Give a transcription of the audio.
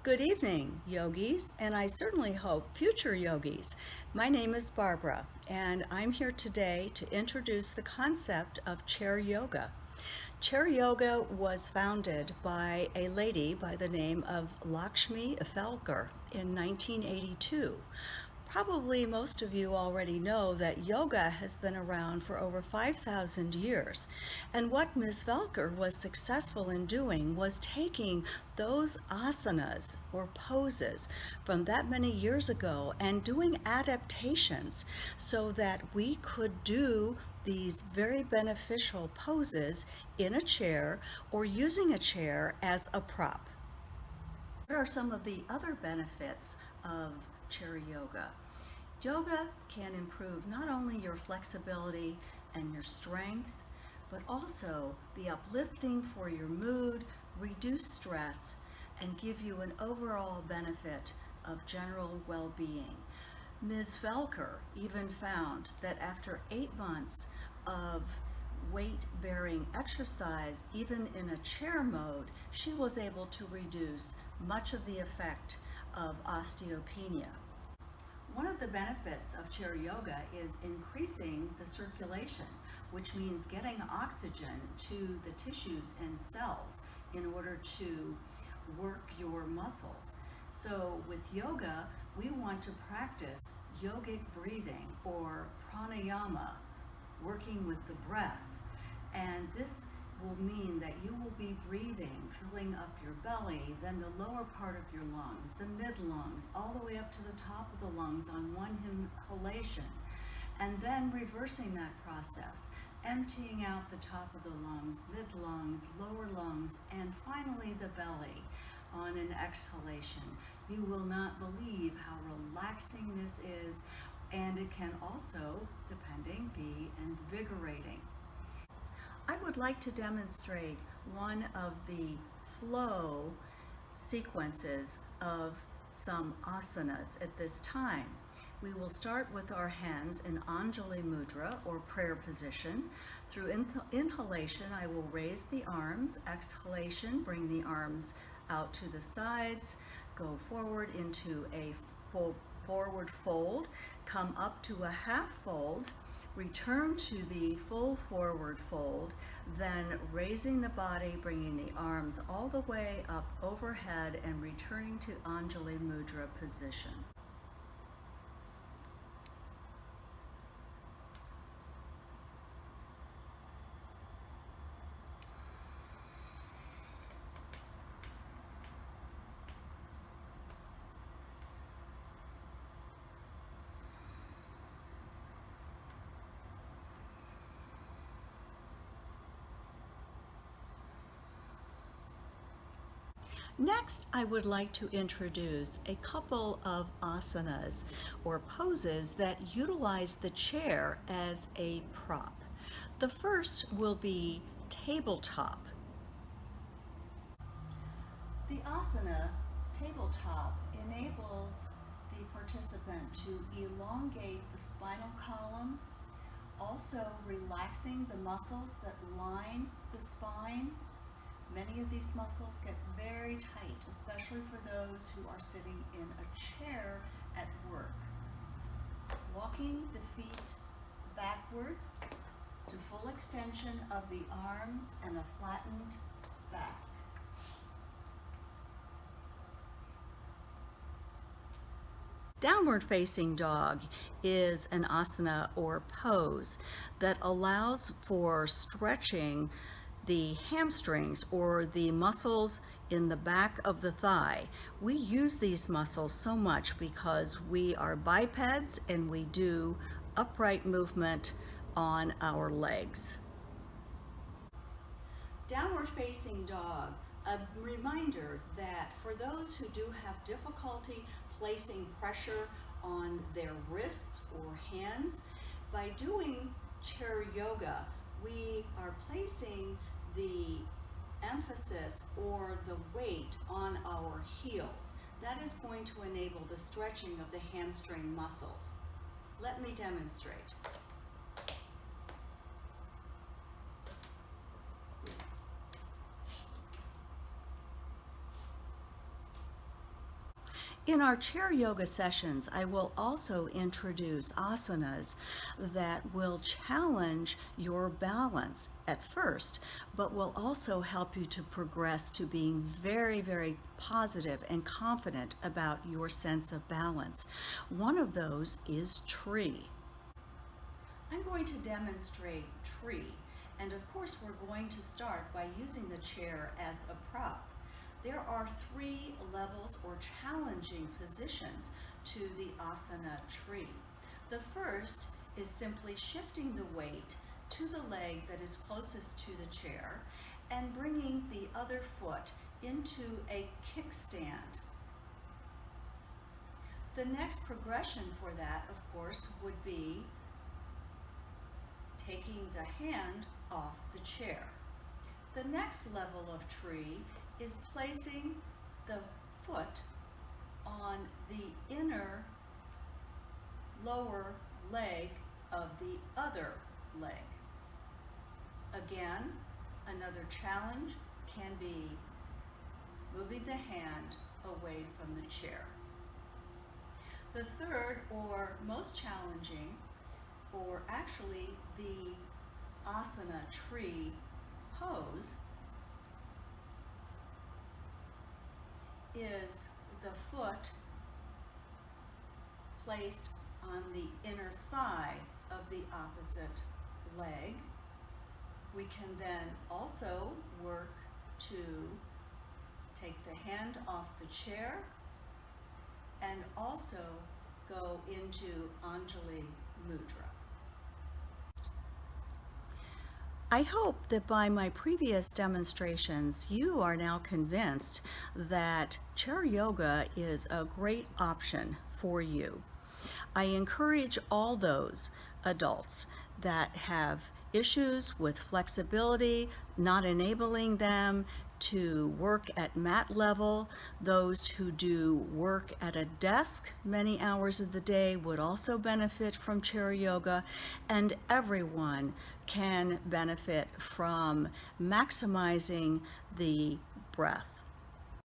Good evening, yogis, and I certainly hope future yogis. My name is Barbara, and I'm here today to introduce the concept of chair yoga. Chair yoga was founded by a lady by the name of Lakshmi Felker in 1982. Probably most of you already know that yoga has been around for over 5,000 years. And what Ms. Velker was successful in doing was taking those asanas or poses from that many years ago and doing adaptations so that we could do these very beneficial poses in a chair or using a chair as a prop. What are some of the other benefits of chair yoga? Yoga can improve not only your flexibility and your strength, but also be uplifting for your mood, reduce stress, and give you an overall benefit of general well-being. Ms. Felker even found that after 8 months of weight-bearing exercise, even in a chair mode, she was able to reduce much of the effect of osteopenia. One of the benefits of chair yoga is increasing the circulation, which means getting oxygen to the tissues and cells in order to work your muscles. So with yoga, we want to practice yogic breathing or pranayama, working with the breath. And this will mean that you will be breathing, filling up your belly, then the lower part of your lungs, the mid-lungs, all the way up to the top of the lungs on one inhalation, and then reversing that process, emptying out the top of the lungs, mid-lungs, lower lungs, and finally the belly on an exhalation. You will not believe how relaxing this is, and it can also, depending, be invigorating. I would like to demonstrate one of the flow sequences of some asanas at this time. We will start with our hands in Anjali Mudra or prayer position. Through inhalation, I will raise the arms. Exhalation, bring the arms out to the sides, go forward into a forward fold, come up to a half fold, return to the full forward fold, then raising the body, bringing the arms all the way up overhead and returning to Anjali Mudra position. Next, I would like to introduce a couple of asanas or poses that utilize the chair as a prop. The first will be tabletop. The asana tabletop enables the participant to elongate the spinal column, also relaxing the muscles that line the spine. Many of these muscles get very tight, especially for those who are sitting in a chair at work. Walking the feet backwards to full extension of the arms and a flattened back. Downward facing dog is an asana or pose that allows for stretching the hamstrings or the muscles in the back of the thigh. We use these muscles so much because we are bipeds and we do upright movement on our legs. Downward facing dog, a reminder that for those who do have difficulty placing pressure on their wrists or hands, by doing chair yoga, we are placing the emphasis or the weight on our heels. That is going to enable the stretching of the hamstring muscles. Let me demonstrate. In our chair yoga sessions, I will also introduce asanas that will challenge your balance at first, but will also help you to progress to being very, very positive and confident about your sense of balance. One of those is tree. I'm going to demonstrate tree, and of course we're going to start by using the chair as a prop. There are 3 levels or challenging positions to the asana tree. The first is simply shifting the weight to the leg that is closest to the chair and bringing the other foot into a kickstand. The next progression for that, of course, would be taking the hand off the chair. The next level of tree is placing the foot on the inner lower leg of the other leg. Again, another challenge can be moving the hand away from the chair. The third, or most challenging, or actually the asana tree pose, is the foot placed on the inner thigh of the opposite leg. We can then also work to take the hand off the chair and also go into Anjali Mudra. I hope that by my previous demonstrations, you are now convinced that chair yoga is a great option for you. I encourage all those adults that have issues with flexibility, not enabling them to work at mat level. Those who do work at a desk many hours of the day would also benefit from chair yoga, and everyone can benefit from maximizing the breath.